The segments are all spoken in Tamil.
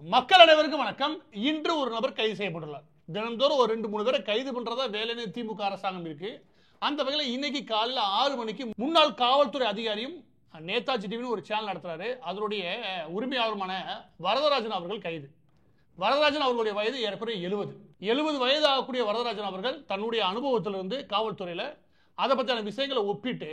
மக்கள் அனைவருக்கும் வணக்கம். இன்று ஒரு நபர் கைது செய்யப்பட்டுள்ளார். தினந்தோறும் ஒரு 2-3 பேரை கைது பண்றதா வேலைன்னு திமுக அரசாங்கம் இருக்கு. அந்த வகையில் இன்னைக்கு காலையில் 6 மணிக்கு முன்னாள் காவல்துறை அதிகாரியும் நேதாஜி டிவின்னு ஒரு சேனல் நடத்துறாரு. அதனுடைய உரிமையாளருமான வரதராஜன் அவர்கள் கைது. வரதராஜன் அவர்களுடைய வயது ஏறக்குறைய 70 வயது ஆகக்கூடிய வரதராஜன் அவர்கள் தன்னுடைய அனுபவத்திலிருந்து காவல்துறையில அதை பற்றின விஷயங்களை ஒப்பிட்டு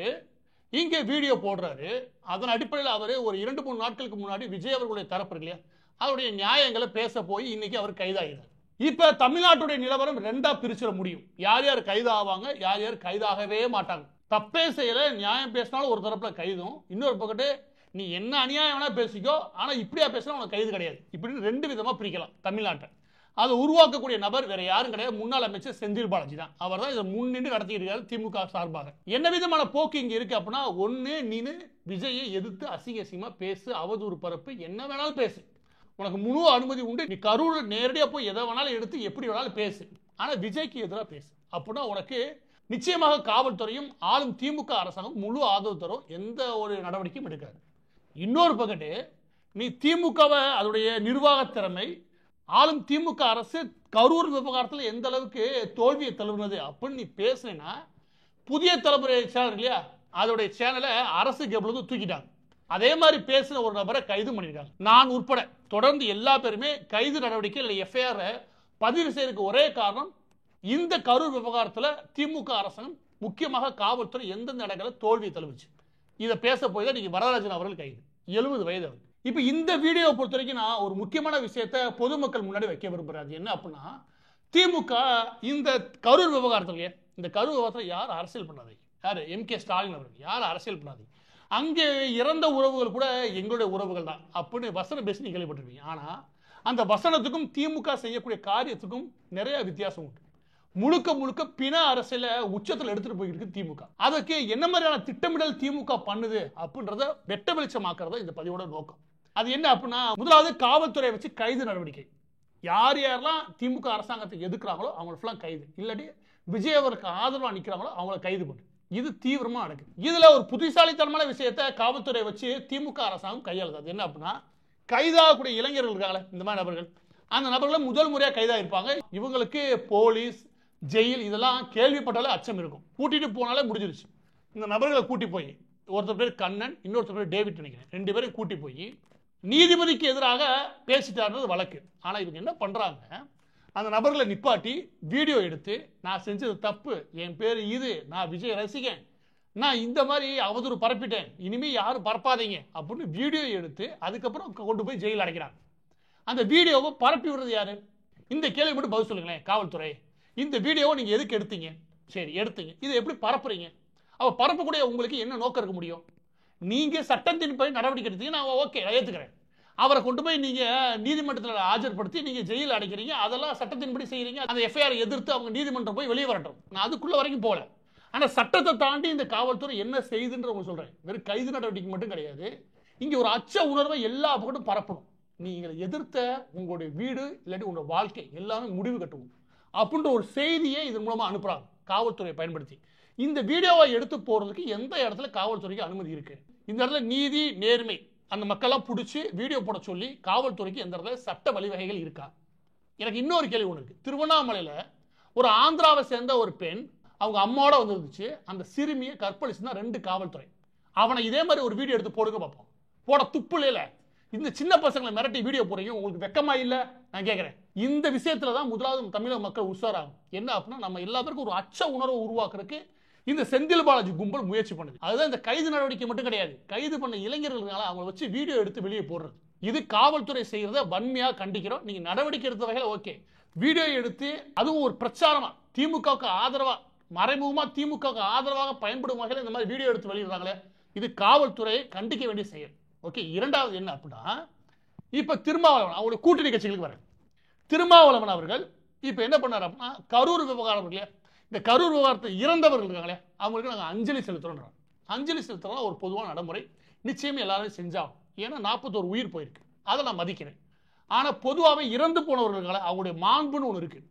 இங்கே வீடியோ போடுறாரு. அதன் அடிப்படையில் அவர் ஒரு 2-3 நாட்களுக்கு முன்னாடி விஜய் அவர்களுடைய தரப்பு இருக்கு இல்லையா, அவருடைய நியாயங்களை பேச போய் இன்னைக்கு அவர் கைதாகிறார். இப்ப தமிழ்நாட்டுடைய நிலவரம் 2ஆ பிரிச்சிட முடியும். யார் யார் கைது ஆவாங்க, யார் யார் கைதாகவே மாட்டாங்க. தப்பே செய்யல, நியாயம் பேசினாலும் ஒரு தரப்புல கைதும், இன்னொரு பக்கத்து நீ என்ன அநியாயம் வேணா பேசிக்கோ, ஆனா இப்படியா பேசினா உனக்கு கைது கிடையாது. இப்படின்னு 2 விதமா பிரிக்கலாம் தமிழ்நாட்டை. அதை உருவாக்கக்கூடிய நபர் வேற யாரும் கிடையாது, முன்னாள் அமைச்சர் செந்தில் பாலாஜி தான். அவர் தான் இதை முன்னின்று நடத்தியிருக்காரு திமுக சார்பாக. என்ன விதமான போக்கு இங்க இருக்கு அப்படின்னா, ஒன்னு நீனு விஜயை எதிர்த்து அசிங்கமா பேசு, அவதூறு பரப்பு, என்ன வேணாலும் பேசு, உனக்கு முழு அனுமதி உண்டு. நீ கரூர் நேரடியாக போய் எதை வேணாலும் எடுத்து எப்படி வேணாலும் பேசு, ஆனால் விஜய்க்கு எதிராக பேசு. அப்படின்னா உனக்கு நிச்சயமாக காவல்துறையும் ஆளும் திமுக அரசாங்கம் முழு ஆதரவு தரும், எந்த ஒரு நடவடிக்கையும் எடுக்காது. இன்னொரு பக்கத்து நீ திமுகவை அதோடைய நிர்வாக திறமை, ஆளும் திமுக அரசு கரூர் விவகாரத்தில் எந்த அளவுக்கு தோல்வியை தழுவுனது அப்படின்னு நீ பேசுனா, புதிய தலைமுறை சேனல் இல்லையா, அதோடைய சேனலை அரசு கேபிள் தூக்கிட்டாங்க. அதே மாதிரி பேசின ஒரு நபரை கைது பண்ணியிருக்காங்க. நான் உட்பட தொடர்ந்து எல்லா பேருமே கைது நடவடிக்கை இல்லை எஃப்ஐஆர் பதிவு செய்யறதுக்கு ஒரே காரணம், இந்த கரூர் விவகாரத்தில் திமுக அரசாங்கம் முக்கியமாக காவல்துறை எந்தெந்த இடங்களை தோல்வியை தழுவிச்சு, இதை பேச போய் தான் இன்னைக்கு வரதராஜன் அவர்கள் கைது. 70 வயது அவர். இப்போ இந்த வீடியோவை பொறுத்த வரைக்கும் நான் ஒரு முக்கியமான விஷயத்தை பொதுமக்கள் முன்னாடி வைக்க விரும்புறாரு. என்ன அப்படின்னா, திமுக இந்த கரூர் விவகாரத்திலேயே, இந்த கரூர் விவகாரத்தில் யார் அரசியல் பண்ணாதீங்க, யார் MK ஸ்டாலின் அவர்கள் யார் அரசியல் பண்ணாதீங்க, அங்கே இறந்த உறவுகள் கூட எங்களுடைய உறவுகள் தான் அப்படின்னு வசனம் பேசி கேள்விப்பட்டிருப்பீங்க. ஆனால் அந்த வசனத்துக்கும் திமுக செய்யக்கூடிய காரியத்துக்கும் நிறைய வித்தியாசம் உண்டு. முழுக்க முழுக்க பிண அரசியல உச்சத்தில் எடுத்துட்டு போயிருக்கு திமுக. அதுக்கு என்ன மாதிரியான திட்டமிடல் திமுக பண்ணுது அப்படின்றத வெட்ட வெளிச்சமாக்குறதா இந்த பதிவோட நோக்கம். அது என்ன அப்படின்னா, முதலாவது காவல்துறையை வச்சு கைது நடவடிக்கை. யார் யாரெல்லாம் திமுக அரசாங்கத்தை எதிர்க்கிறாங்களோ அவங்களுக்கெல்லாம் கைது, இல்லாட்டி விஜய் அவருக்கு ஆதரவாக நிற்கிறாங்களோ அவங்கள கைது பண்ணு. இது தீவிரமா நடக்குது. இதுல ஒரு புத்திசாலித்தனமான விஷயத்தை காவல்துறை வச்சு திமுக அரசாங்கம் கையாளுது. அது என்ன அப்படின்னா, கைதாகக்கூடிய இளைஞர்கள் இருக்காங்களே இந்த மாதிரி நபர்கள், அந்த நபர்களை முதல் முறையா கைதா இருப்பாங்க. இவங்களுக்கு போலீஸ், ஜெயில் இதெல்லாம் கேள்விப்பட்டாலே அச்சம் இருக்கும். கூட்டிட்டு போனாலே முடிஞ்சிருச்சு. இந்த நபர்களை கூட்டி போய், ஒருத்தர் பேர் கண்ணன், இன்னொருத்தர் பேர் டேவிட் நினைக்கிறேன், 2 பேரும் கூட்டி போய் நீதிபதிக்கு எதிராக பேசிட்டாருன்றது வழக்கு. ஆனா இவங்க என்ன பண்றாங்க, அந்த நபர்களை நிப்பாட்டி வீடியோ எடுத்து, நான் செஞ்சது தப்பு, என் பேர் இது, நான் விஜய் ரசிகன், நான் இந்த மாதிரி அவதூறு பரப்பிட்டேன், இனிமே யாரும் பரப்பாதீங்க அப்படின்னு வீடியோ எடுத்து அதுக்கப்புறம் கொண்டு போய் ஜெயில் அடைக்கிறாங்க. அந்த வீடியோவை பரப்பி விடுறது யாரு? இந்த கேள்வி மட்டும் பதில் சொல்லுங்களேன் காவல்துறை. இந்த வீடியோவை நீங்க எதுக்கு எடுத்தீங்க? சரி எடுத்தீங்க, இதை எப்படி பரப்புறீங்க? அவ பரப்பக்கூடிய உங்களுக்கு என்ன நோக்கம் இருக்க முடியும்? நீங்க சட்டத்தின் படி நடவடிக்கை எடுத்தீங்க, நான் ஓகே ஏத்துக்கிறேன். அவரை கொண்டு போய் நீங்க நீதிமன்றத்தில் ஆஜர்படுத்தி நீங்க ஜெயில் அடைக்கிறீங்க, அதெல்லாம் சட்டத்தின்படி செய்யறீங்க. அந்த எஃப்ஐஆர் எதிர்த்து அவங்க நீதிமன்றம் போய் வெளியே வரட்டும், நான் அதுக்குள்ள வரைக்கும் போகல. ஆனா சட்டத்தை தாண்டி இந்த காவல்துறை என்ன செய்யுதுன்ற உங்களுக்கு சொல்றேன். வெறும் கைது நடவடிக்கை மட்டும் கிடையாது, இங்க ஒரு அச்ச உணர்வை எல்லா பக்கமும் பரப்பணும். நீங்க எதிர்த்த உங்களுடைய வீடு இல்லாட்டி உங்களோட வாழ்க்கை எல்லாமே முடிவு கட்டணும் அப்படின்ற ஒரு செய்தியை இதன் மூலமா அனுப்புறாங்க காவல்துறையை பயன்படுத்தி. இந்த வீடியோவை எடுத்து போறதுக்கு எந்த இடத்துல காவல்துறைக்கு அனுமதி இருக்கு? இந்த இடத்துல நீதி நேர்மை அந்த மக்கள்லாம் பிடிச்சி வீடியோ போட சொல்லி காவல்துறைக்கு எந்த இடத்துல சட்ட வழிவகைகள் இருக்கா? எனக்கு இன்னொரு கேள்வி ஒன்று இருக்கு. திருவண்ணாமலையில் ஒரு ஆந்திராவை சேர்ந்த ஒரு பெண் அவங்க அம்மாவோட வந்துருந்துச்சு, அந்த சிறுமியை கற்பழிச்சுன்னா 2 காவல்துறை அவனை இதே மாதிரி ஒரு வீடியோ எடுத்து போடுங்க பார்ப்போம். போட துப்புல இல்ல, இந்த சின்ன பசங்களை மிரட்டி வீடியோ போடுறீங்க, உங்களுக்கு வெக்கமா இல்லை? நான் கேட்கிறேன். இந்த விஷயத்துல தான் முதலாவது தமிழக மக்கள் உஷாராகும். என்ன அப்படின்னா, நம்ம எல்லா பேருக்கும் ஒரு அச்ச உணர்வை உருவாக்குறதுக்கு இந்த செந்தில் பாலாஜி கும்பல் முயற்சி பண்ணுது. அதுதான் இந்த கைது நடவடிக்கை மட்டும் கிடையாது, கைது பண்ண இளைஞர்களால அவங்களை வச்சு வீடியோ எடுத்து வெளியே போடுறது. இது காவல்துறை செய்யறத வன்மையா கண்டிக்கிறோம். நீங்க நடவடிக்கை எடுத்த வகையில் ஓகே, வீடியோ எடுத்து அதுவும் ஒரு பிரச்சாரமா திமுகவுக்கு ஆதரவா, மறைமுகமா திமுகவுக்கு ஆதரவாக பயன்படும் வகையில் இந்த மாதிரி வீடியோ எடுத்து வெளியிடுறாங்களே, இது காவல்துறையை கண்டிக்க வேண்டிய செயல். ஓகே. இரண்டாவது என்ன அப்படின்னா, இப்ப திருமாவளவன் அவருடைய கூட்டணி கட்சிகளுக்கு வர திருமாவளவன் அவர்கள் இப்ப என்ன பண்ணாரு அப்படின்னா, கரூர் விவகாரம் இல்லையா, இந்த கரூர் விவகாரத்தை இறந்தவர்கள் இருக்காங்களே அவங்களுக்கு நாங்கள் அஞ்சலி செலுத்துறோம். அஞ்சலி செலுத்துறோம் ஒரு பொதுவான நடைமுறை, நிச்சயமே எல்லாரும் செஞ்சாகும். ஏன்னா 41 உயிர் போயிருக்கு, அதை நான் மதிக்கிறேன். ஆனால் பொதுவாகவே இறந்து போனவர்களுக்கால அவங்களுடைய மாண்புன்னு ஒன்று இருக்கு.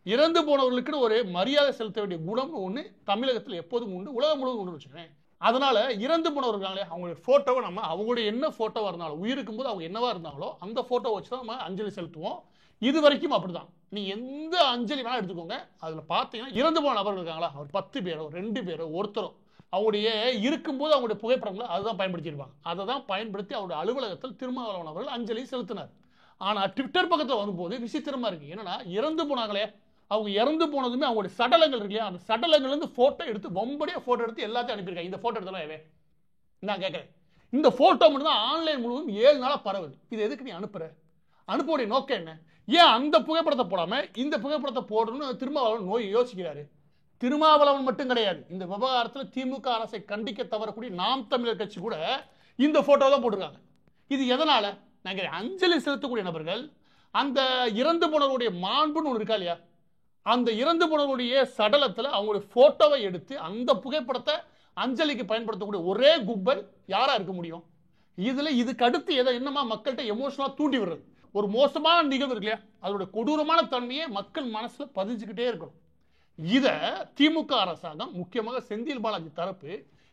இறந்து போனவர்களுக்குன்னு ஒரு மரியாதை செலுத்த வேண்டிய குணம்னு ஒன்று தமிழகத்தில் எப்போதும் உண்டு, உலகம் முழுவதும் உண்டு வச்சுக்கிறேன். அதனால இறந்து போனவர்களே அவங்களுடைய போட்டோவை நம்ம அவங்களுடைய என்ன போட்டோவா இருந்தாலும் உயிருக்கும் போது அவங்க என்னவா இருந்தாங்களோ அந்த போட்டோ வச்சு தான் நம்ம அஞ்சலி செலுத்துவோம். இது வரைக்கும் அப்படிதான். நீ எந்த அஞ்சலி வேணா எடுத்துக்கோங்க, அதுல பாத்தீங்கன்னா இறந்து போன நபர்கள் இருக்காங்களா, அவர் 10 பேரோ 2 பேரோ ஒருத்தரோ அவருடைய இருக்கும்போது அவங்களுடைய புகைப்படங்களை அதுதான் பயன்படுத்தியிருப்பாங்க. அதை தான் பயன்படுத்தி அவருடைய அலுவலகத்தில் திருமாவளவன் அவர்கள் அஞ்சலி செலுத்தினார். ஆனா ட்விட்டர் பக்கத்தில் வரும்போது விசித்திரமா இருக்கு. என்னன்னா இறந்து போனாங்களே, அவங்க இறந்து போனதுமே அவங்களுடைய சடலங்கள் இருக்கு இல்லையா, அந்த சடலங்கள்ல இருந்து போட்டோ எடுத்து வம்படியா போட்டோ எடுத்து எல்லாத்தையும் அனுப்பியிருக்காங்க. இந்த போட்டோ எடுத்தலாம் நான் கேட்கறேன். இந்த போட்டோ மட்டும் தான் ஆன்லைன் முழுவதும் 7 நாளா பரவுது. இது எதுக்கு நீ அனுப்புற? அனுப்புடைய நோக்கம் என்ன? ஏன் அந்த புகைப்படத்தை போடாம இந்த புகைப்படத்தை போடணும்னு திருமாவளவன் யோசிக்கிறாரு. திருமாவளவன் மட்டும் கிடையாது, இந்த விவகாரத்தில் திமுக அரசை கண்டிக்க தவறக்கூடிய நாம் தமிழர் கட்சி கூட இந்த போட்டோ தான் போட்டிருக்காங்க. இது எதனால? நாங்கள் அஞ்சலி செலுத்தக்கூடிய நபர்கள் அந்த இறந்து போனவருடைய மாண்புன்னு ஒன்று இருக்கா இல்லையா, அந்த இறந்து போனவருடைய சடலத்தில் அவங்களுடைய போட்டோவை எடுத்து அந்த புகைப்படத்தை அஞ்சலிக்கு பயன்படுத்தக்கூடிய ஒரே கும்பல் யாரா இருக்க முடியும்? இதுக்கு அடுத்து என்னமா மக்கள்கிட்ட எமோஷனலா தூண்டி விடுறது ஒரு மோசமான நிகழ்வு இருக்கு இல்லையா, அதோட கொடூரமான தன்மையை மக்கள் மனசுல பதிஞ்சுக்கிட்டே இருக்கணும். இத திமுக அரசாங்கம் முக்கியமாக செந்தில் பாலாஜி தரப்பு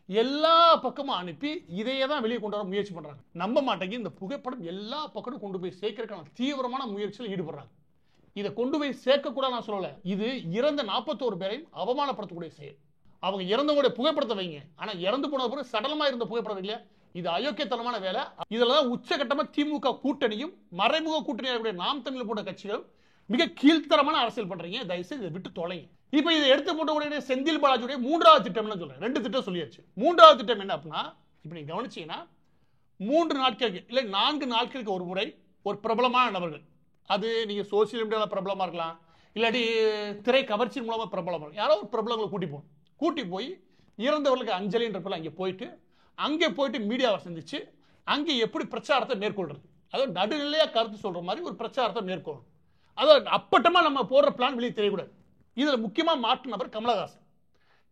எல்லா பக்கமும் அனுப்பி இதையே தான் வெளியே கொண்டு வர முயற்சி பண்றாங்க. நம்ப மாட்டேங்க, இந்த புகைப்படம் எல்லா பக்கமும் கொண்டு போய் சேர்க்கறதுக்கான தீவிரமான முயற்சியில் ஈடுபடுறாங்க. இதை கொண்டு போய் சேர்க்க கூட நான் சொல்லல, இது இறந்த 41 பேரையும் அவமானப்படுத்தக்கூடிய செயல். அவங்க இறந்தவங்களுடைய புகைப்படத்தை வைங்க, ஆனா இறந்து போன பிறகு சடலமா இருந்த புகைப்படம் இல்லையா, இது அயோக்கியத்தனமான வேலை. இதுலதான் உச்சகட்டமா திமுக கூட்டணியும் மறைமுக கூட்டணியாக நாம் தமிழ் போன்ற கட்சிகள் மிக கீழ்த்தரமான அரசியல் பண்றீங்க. தயவுசெய்து இதை விட்டு தொலைங்க. இப்ப இதை எடுத்து போட்ட செந்தில் பாலாஜியுடைய 3வது திட்டம் சொல்றேன். 2 திட்டம் சொல்லியாச்சு. 3வது திட்டம் என்ன அப்படின்னா, இப்ப நீங்க கவனிச்சீங்கன்னா 3 நாட்களுக்கு இல்ல 4 நாட்களுக்கு ஒரு முறை ஒரு பிரபலமான நபர்கள், அது நீங்க சோசியல் மீடியால பிரபலமா இருக்கலாம், இல்லாட்டி திரை கவர்ச்சி மூலமா பிரபலமா இருக்கலாம், யாரோ ஒரு பிரபலங்களை கூட்டி போய் இறந்தவர்களுக்கு அஞ்சலின்ற பேர்ல அங்கே போயிட்டு மீடியாவை சந்திச்சு அங்கே எப்படி பிரச்சாரத்தை மேற்கொள்றது, அதாவது நடுநிலையா கருத்து சொல்ற மாதிரி ஒரு பிரச்சாரத்தை மேற்கொள்ளும். அதாவது அப்பட்டமா நம்ம போடுற பிளான் வெளியே தெரியக்கூடாது. இதுல முக்கியமா மாற்று நபர் கமலஹாசன்.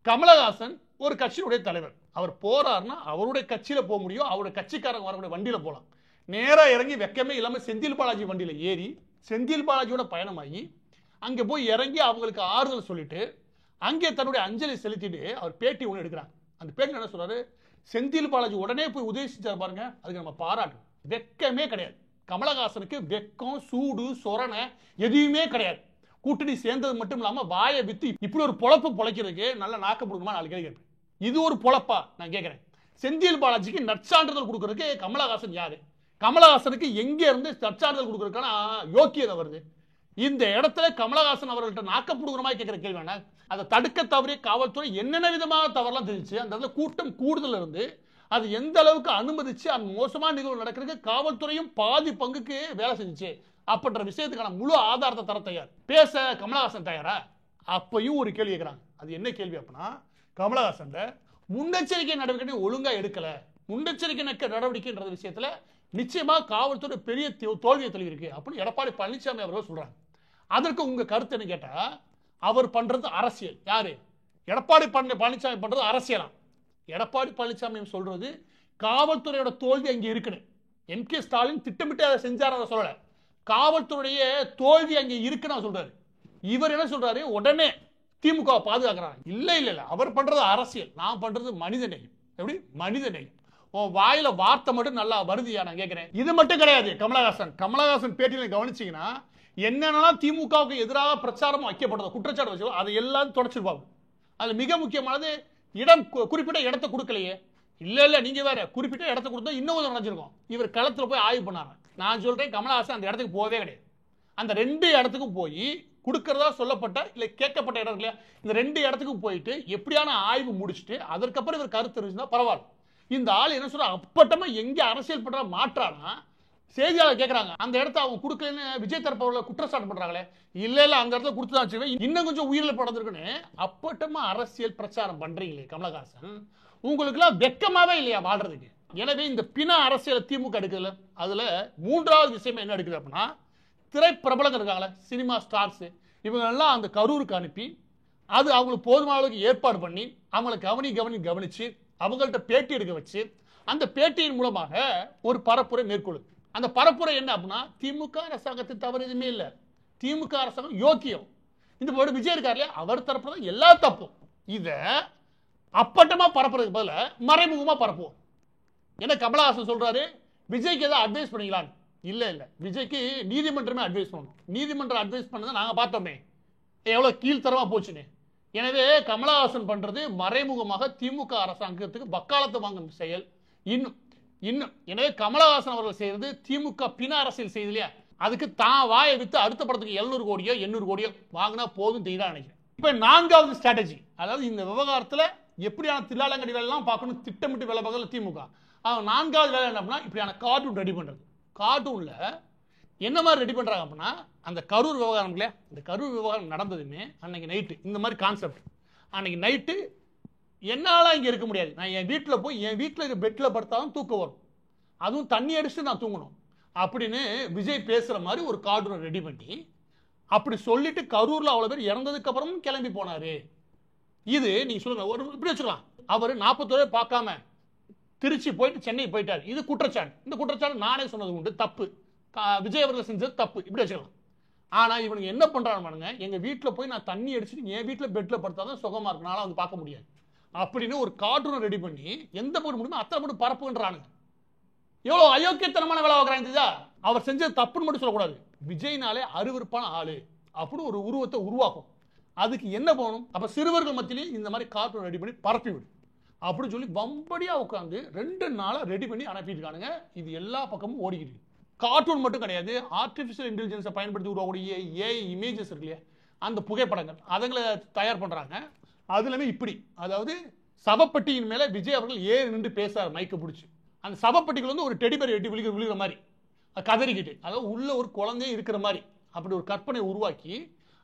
கமலஹாசன் ஒரு கட்சியுடைய தலைவர். அவர் போறாருன்னா அவருடைய கட்சியில போக முடியும், அவருடைய கட்சிக்காரங்க வரக்கூடிய வண்டியில போலாம். நேரா இறங்கி வெக்கமே இல்லாம செந்தில் பாலாஜி வண்டியில ஏறி செந்தில் பாலாஜியோட பயணமாகி அங்க போய் இறங்கி அவங்களுக்கு ஆறுதல் சொல்லிட்டு அங்கே தன்னுடைய அஞ்சலி செலுத்திட்டு அவர் பேட்டி ஒன்று எடுக்கிறாங்க. அந்த பேட்டி என்ன சொல்றாரு, செந்தில் பாலாஜி உடனே போய் உதவி செஞ்சார் பாருங்க, அதுக்கு நம்ம பாராட்டணும். வெக்கமே கிடையாது. கமலஹாசனுக்கு வெக்கம் சூடு சொரணை எதுவுமே கிடையாது. கூட்டணி சேர்ந்தது மட்டும் இல்லாம வாயை வித்து இப்படி ஒரு பொழப்பு பொழைக்கிறதுக்கு நல்ல நாக்க கொடுக்குமா நாலு கேள்வி கேட்பேன். இது ஒரு பொழப்பா நான் கேட்கிறேன். செந்தில் பாலாஜிக்கு நற்சான்றிதழ் கொடுக்கறதுக்கு கமலஹாசன் யாரு? கமலஹாசனுக்கு எங்க இருந்து நற்சான்றிதழ் கொடுக்கறதுக்கான யோக்கியதை வருது? இந்த இடத்துல கமலஹாசன் அவர்கள்ட்ட நாக்க புடுங்குற மாதிரி கேட்கிற கேள்வி வேணா, அதை தடுக்க தவறிய காவல்துறை என்னென்ன விதமாக தவறலாம் தெரிஞ்சு அந்த இடத்துல கூட்டம் கூடுதல் இருந்து அது எந்த அளவுக்கு அனுமதிச்சு அந்த மோசமான நிகழ்வு நடக்கிறதுக்கு காவல்துறையும் பாதி பங்குக்கு வேலை செஞ்சுச்சு அப்படின்ற விஷயத்துக்கான முழு ஆதாரத்தை தர தயார். பேச கமலஹாசன் தயாரா? அப்பையும் ஒரு கேள்வி கேட்கிறாங்க. அது என்ன கேள்வி அப்படின்னா, கமலஹாசன் முன்னெச்சரிக்கை நடவடிக்கை ஒழுங்கா எடுக்கல, முன்னெச்சரிக்கை நடவடிக்கைன்ற விஷயத்துல நிச்சயமா காவல்துறை பெரிய தோல்வியை தழுவி இருக்கு அப்படின்னு எடப்பாடி பழனிசாமி அவர்கள் சொல்றாங்க. அதற்கு உங்க கருத்து என்ன கேட்டா, அவர் பண்றது அரசியல். யாரு? எடப்பாடி பழனிசாமி பண்றது அரசியலாம். எடப்பாடி பழனிசாமி சொல்றது காவல்துறையோட தோல்வி அங்கே இருக்குன்னு. எம்.கே. ஸ்டாலின் திட்டமிட்டு அதை செஞ்சார், அதை சொல்லல. காவல்துறைய தோல்வி அங்கே இருக்குன்னு சொல்றாரு. இவர் என்ன சொல்றாரு, உடனே திமுக பாதுகாக்கிறாங்க. இல்ல இல்ல இல்ல, அவர் பண்றது அரசியல், நான் பண்றது மனிதநேயம். எப்படி மனிதநேயம்? உன் வாயில வார்த்தை மட்டும் நல்லா வருதியா நான் கேட்கிறேன். இது மட்டும் கிடையாது. கமலஹாசன் பேட்டியில கவனிச்சீங்கன்னா என்னென்னலாம் திமுகவுக்கு எதிராக பிரச்சாரம் வைக்கப்பட்டது குற்றச்சாட்டு வச்சு அதை எல்லாம் தொடச்சிருப்பாங்க. அது மிக முக்கியமானது இடம், குறிப்பிட்ட இடத்தை கொடுக்கலையே. இல்ல இல்ல நீங்க வேற குறிப்பிட்ட இடத்தை கொடுத்தா இன்னும் நடந்திருக்கும். இவர் களத்துல போய் ஆய்வு பண்ணாங்க. நான் சொல்றேன், கமலஹாசன் அந்த இடத்துக்கு போகவே கிடையாது. அந்த 2 இடத்துக்கும் போய் கொடுக்கறதா சொல்லப்பட்ட இல்ல கேட்கப்பட்ட இடம் இல்லையா, இந்த 2 இடத்துக்கும் போயிட்டு எப்படியான ஆய்வு முடிச்சுட்டு அதற்கப்புறம் இவர் கருத்து தெரிஞ்சுன்னா பரவாயில்ல. இந்த ஆள் என்ன சொல்ற, அப்பட்டமா எங்க அரசியல் பண்ற மாற்றானா செய்தியாளர் கேட்கறாங்க. அந்த இடத்த அவங்க கொடுக்கலன்னு விஜய் தரப்பு குற்றச்சாட்டு பண்றாங்களே. இல்ல இல்ல அந்த இடத்துல கொடுத்துதான் வச்சுக்கவே இன்னும் கொஞ்சம் உயிரிழப்பு நடந்திருக்குன்னு அப்பட்டமா அரசியல் பிரச்சாரம் பண்றீங்களே கமலஹாசன், உங்களுக்கு எல்லாம் வெக்கமாவே இல்லையா வாழ்றதுக்கு? எனவே இந்த பின அரசியல் திமுக எடுக்குதுல, அதுல 3வது விஷயம் என்ன எடுக்குது அப்படின்னா, திரைப்பிரபலங்கள் இருக்காங்களே, சினிமா ஸ்டார்ஸ், இவங்க எல்லாம் அந்த கரூருக்கு அனுப்பி அது அவங்களுக்கு போதுமான அளவுக்கு ஏற்பாடு பண்ணி அவங்களை கவனிச்சு அவங்கள்ட்ட பேட்டி எடுக்க வச்சு அந்த பேட்டியின் மூலமாக ஒரு பரப்புரை மேற்கொள்ளுது. அந்த பரப்புரை என்ன அப்படின்னா, திமுக அரசாங்கத்தின் தவறு எதுவுமே இல்லை, திமுக அரசாங்கம் யோக்கியம். இந்த போது விஜய் இருக்காரு, அவர் தரப்புல எல்லா தப்பும். இத அப்பட்டமா பரப்புறதுக்கு பதில மறைமுகமா பரப்புவோம். என்ன கமலஹாசன் சொல்றாரு, விஜய்க்கு ஏதாவது அட்வைஸ் பண்ணீங்களான்னு. இல்ல விஜய்க்கு நீதிமன்றமே அட்வைஸ் பண்ணணும். நீதிமன்றம் அட்வைஸ் பண்ணதை நாங்க பார்த்தோமே எவ்வளவு கீழ்த்தரமா போச்சுன்னு. எனவே கமலஹாசன் பண்றது மறைமுகமாக திமுக அரசாங்கத்துக்கு வக்காலத்து வாங்கும் செயல். இன்னும் எனவே கமலஹாசன் அவர்கள் செய்யறது திமுக பின அரசியல் செய்து இல்லையா, அதுக்கு தான் வாயை வித்து அடுத்த படத்துக்கு 700 கோடியோ 800 கோடியோ வாங்கினா போதும் தெரியுதா நினைக்கிறேன். இப்ப 4வது ஸ்ட்ராட்டஜி, அதாவது இந்த விவகாரத்துல எப்படியான தில்லாலங்கடி வேலை எல்லாம் பார்க்கணும் திட்டமிட்டு வேலை பார்க்கல திமுக. 4வது வேலை என்ன அப்படின்னா, இப்படியான கார்ட்டூன் ரெடி பண்றது. கார்ட்டூன்ல என்ன மாதிரி ரெடி பண்றாங்க அப்படின்னா, அந்த கரூர் விவகாரம் இல்லையா, இந்த கரூர் விவகாரம் நடந்ததுமே அன்னைக்கு நைட்டு இந்த மாதிரி கான்செப்ட். அன்னைக்கு நைட்டு என்னால இங்க இருக்க முடியாது, நான் என் வீட்டில் போய் என் வீட்டில் இருக்க பெட்ல படுத்தாலும் தூக்கம் வரும், அதுவும் தண்ணி அடிச்சுட்டு நான் தூங்கணும் அப்படின்னு விஜய் பேசுற மாதிரி ஒரு கார்ட்டூன் ரெடி பண்ணி அப்படி சொல்லிட்டு கரூர்ல அவ்வளவு பேர் இறந்ததுக்கு அப்புறமும் கிளம்பி போனாரு. இது நீங்க சொல்லுங்க, ஒரு இப்படி வச்சுக்கலாம், அவர் 41 பார்க்காம திருச்சி போயிட்டு சென்னை போயிட்டார், இது குற்றச்சாட்டு. இந்த குற்றச்சாட்டு நானே சொன்னது உண்டு, தப்பு. விஜய் அவர்கள் செஞ்சது தப்பு, இப்படி வச்சுக்கலாம். ஆனா இவனுங்க என்ன பண்றாங்க, எங்க வீட்டுல போய் நான் தண்ணி அடிச்சுட்டு என் வீட்டுல பெட்ல படுத்தாதான் சுகமா இருக்கனால வந்து பார்க்க முடியாது அப்படின்னு ஒரு கார்ட்டூனை ரெடி பண்ணி எந்த போட்டு முடியுமோ அத்தனை போட்டு பரப்புன்றானுங்க. எவ்வளவு அயோக்கியத்தனமான வேலை பார்க்கறாங்க. அவர் செஞ்சது தப்புன்னு மட்டும் சொல்லக்கூடாது, விஜய்னாலே அருவருப்பான ஆளு அப்படி ஒரு உருவத்தை உருவாக்கும். அதுக்கு என்ன பண்ணணும், அப்ப சிறுவர்கள் மத்தியிலே இந்த மாதிரி கார்ட்டூன் ரெடி பண்ணி பரப்பி விடு அப்படின்னு சொல்லி வம்படியா உட்காந்து 2 நாளா ரெடி பண்ணி அனுப்பிட்டு இருக்கானுங்க. இது எல்லா பக்கமும் ஓடிக்கிட்டு. கார்ட்டூன் மட்டும் கிடையாது, ஆர்டிபிஷியல் இன்டெலிஜென்ஸை பயன்படுத்தி உருவாக்கூடிய ஏஐ இமேஜஸ் இருக்கு இல்லையா, அந்த புகைப்படங்கள் அதுங்களை தயார் பண்றாங்க. அதுலமே இப்படி, அதாவது சவப்பெட்டியின் மேல விஜய் அவர்கள் ஏறி நின்று பேசார் மைக்க பிடிச்சி, அந்த சவப்பெட்டிகள் வந்து ஒரு டெடிபேர் எட்டி விழுகிற மாதிரி கதறிக்கிட்டு, அதாவது உள்ள ஒரு குழந்தையும் இருக்கிற மாதிரி அப்படி ஒரு கற்பனை உருவாக்கி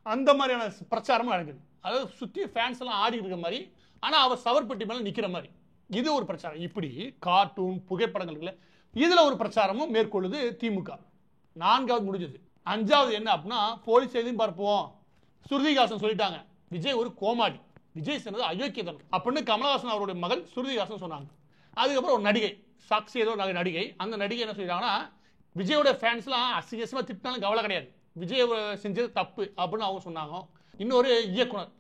அந்த மாதிரியான பிரச்சாரமும் நடக்குது. அதாவது சுற்றி ஃபேன்ஸ் எல்லாம் ஆடி இருக்கிற மாதிரி, ஆனா அவர் சவர்பெட்டி மேல நிக்கிற மாதிரி, இது ஒரு பிரச்சாரம். இப்படி கார்ட்டூன் புகைப்படங்கள் இதுல ஒரு பிரச்சாரமும் மேற்கொள்ளுது திமுக. 4வது முடிஞ்சது. 5வது என்ன அப்படின்னா, போலீஸ் செய்தியும் பரப்புவோம். ஸ்ருதிஹாசன் சொல்லிட்டாங்க விஜய் ஒரு கோமாளி, விஜய் சொன்னது அயோக்கியதனம் அப்படின்னு கமலஹாசன் அவருடைய மகள் ஸ்ருதிஹாசன் சொன்னாங்க. அதுக்கப்புறம் ஒரு நடிகை சாக்சி ஏதோ நடிகை, அந்த நடிகை என்ன சொல்லிட்டாங்கன்னா, விஜயோட ஃபேன்ஸ்லாம் அசிங்கமா திட்டினாலும் கவலை கிடையாது, விஜய் செஞ்சது தப்பு அப்படின்னு அவங்க சொன்னாங்க. இன்னொரு இயக்குனர்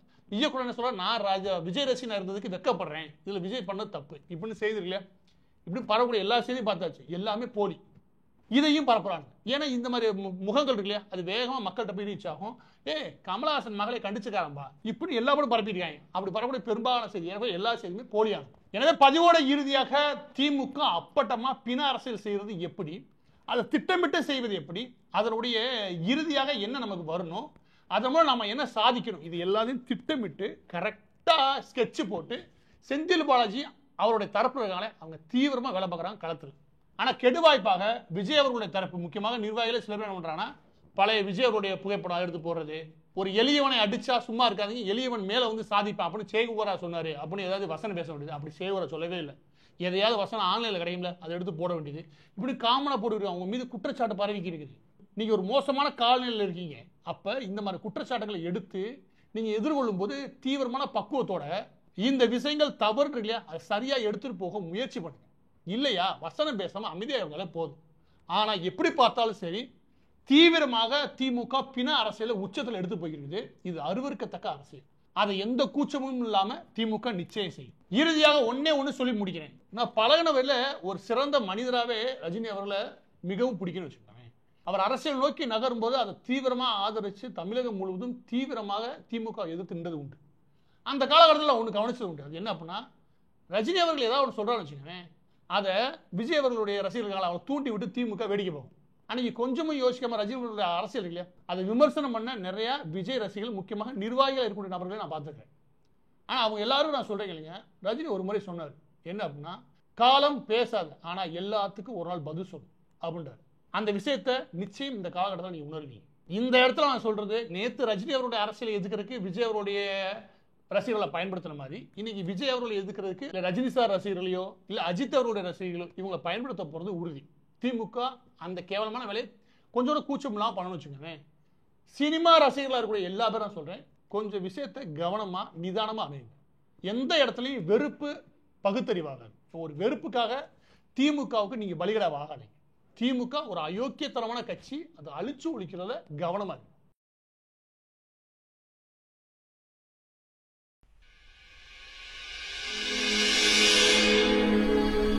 என்ன சொல்ற, நான் விஜய் ரசிகனா இருந்ததுக்கு வெக்கப்படுறேன், இதுல விஜய் பண்ணது தப்பு இப்படின்னு செய்தி இல்லையா. இப்படி பரவக்கூடிய எல்லா செய்தியும் பார்த்தாச்சு, எல்லாமே போலி. இதையும் பரப்புறாங்க. ஏன்னா இந்த மாதிரி முகங்கள் இருக்கு இல்லையா, அது வேகமா மக்கள்கிட்ட போய் ரீச் ஆகும். கமலஹாசன் மகளை கண்டிச்சுக்காரம்பா இப்படி எல்லா படம் பரப்பிருக்காங்க. அப்படி பரப்பக்கூடிய பெரும்பாலான செய்தி, எல்லா செய்தியுமே போலியாகும். எனவே பதிவோட இறுதியாக திமுக அப்பட்டமா பின அரசியல் செய்வது எப்படி, அதை திட்டமிட்டு செய்வது எப்படி, அதனுடைய இறுதியாக என்ன நமக்கு வரணும், அதன் மூலம் நம்ம என்ன சாதிக்கணும், இது எல்லாத்தையும் திட்டமிட்டு கரெக்டா ஸ்கெட்ச் போட்டு செந்தில் பாலாஜி அவருடைய தரப்பு இருக்காங்களே அவங்க தீவிரமா வேலை பார்க்குறாங்க களத்தில். ஆனா கெடுவாய்ப்பாக விஜய் அவர்களுடைய தரப்பு, முக்கியமாக நிர்வாகிகளை சில பேர் என்ன பண்றாங்கன்னா, பழைய விஜய் அவருடைய புகைப்படம் எடுத்து போடுறது, ஒரு எளியவனை அடிச்சா சும்மா இருக்காதீங்க, எளியவன் மேல வந்து சாதிப்பான் அப்படின்னு சேகுவரா சொன்னாரு அப்படின்னு ஏதாவது வசனம் பேச வேண்டியது. அப்படி சேகுவரா சொல்லவே இல்லை. எதையாவது வசனம் ஆன்லைன்ல கிடைக்கும்ல, அதை எடுத்து போட வேண்டியது. இப்படி காமனா போட்டு அவங்க மீது குற்றச்சாட்டு பரவிக்கி இருக்குது. நீங்க ஒரு மோசமான காலநிலையில் இருக்கீங்க, அப்ப இந்த மாதிரி குற்றச்சாட்டுகளை எடுத்து நீங்க எதிர்கொள்ளும் போது தீவிரமான பக்குவத்தோட இந்த விஷயங்கள் தவறு இல்லையா, அதை சரியா எடுத்துட்டு போக முயற்சி பண்ணுங்க. இல்லையா வசனம் பேசாம அமைதியா இருந்தாலே போதும். ஆனா எப்படி பார்த்தாலும் சரி, தீவிரமாக திமுக பின அரசியல உச்சத்தில் எடுத்து போகிறது. இது அருவருக்கத்தக்க அரசியல். அதை எந்த கூச்சமும் இல்லாம திமுக நிச்சயம் செய்யும். இறுதியாக ஒண்ணு சொல்லி முடிக்கிறேன். நான் பழகினவரில் ஒரு சிறந்த மனிதராகவே ரஜினி அவர்களை மிகவும் பிடிக்கும்னு வச்சுக்கோங்க. அவர் அரசியல் நோக்கி நகரும் போது அதை தீவிரமா ஆதரிச்சு தமிழகம் முழுவதும் தீவிரமாக திமுக எதிர்த்து நின்றது உண்டு. அந்த காலகட்டத்தில் ஒன்று கவனிச்சது உண்டு. அது என்ன அப்படின்னா, ரஜினி அவர்கள் ஏதாவது ஒன்று சொல்றான்னு வச்சுக்கோங்க, அதை விஜய் அவர்களுடைய ரசிகர்கள் அவர் தூண்டி விட்டு திமுக வேடிக்கை போகும். அன்னைக்கு கொஞ்சமும் யோசிக்காம ரஜினியோட அரசியல் இல்லையா, அதை விமர்சனம் பண்ண நிறைய விஜய் ரசிகர்கள், முக்கியமாக நிர்வாகிகள் இருக்கக்கூடிய நபர்களை நான் பார்த்துருக்கேன். ஆனா அவங்க எல்லாரும் நான் சொல்றேன் இல்லைங்க, ரஜினி ஒரு முறை சொன்னார் என்ன அப்படின்னா, காலம் பேசாது ஆனா எல்லாத்துக்கும் ஒரு நாள் பதில் சொல்லும் அப்படின்றார். அந்த விஷயத்த நிச்சயம் இந்த காலகட்டத்தில் நீங்க உணர்வீங்க. இந்த இடத்துல நான் சொல்றது, நேத்து ரஜினி அவருடைய அரசியலை எதுக்கிறதுக்கு விஜய் அவருடைய ரசிகர்களை பயன்படுத்தின மாதிரி, இன்னைக்கு விஜய் அவர்களை எதுக்கிறதுக்கு இல்ல ரஜினி சார் ரசிகர்களையோ இல்ல அஜித் அவருடைய ரசிகர்களோ இவங்களை பயன்படுத்த போறது உறுதி. திமுக அந்த கேவலமான வேலையை கொஞ்சம் கூச்சம்லாம் பண்ணணும்னு வச்சுக்கோங்க. சினிமா ரசிகர்களாக இருக்கக்கூடிய எல்லா பேரும் சொல்றேன், கொஞ்சம் விஷயத்தை கவனமா நிதானமா அமைங்க. எந்த இடத்துலையும் வெறுப்பு பகுத்தறிவாகாது. ஒரு வெறுப்புக்காக திமுகவுக்கு நீங்க பலிகடா ஆகாதீங்க. திமுக ஒரு அயோக்கியத்தனமான கட்சி, அதை அழிச்சு ஒழிக்கிறத கவனமா இருக்கு.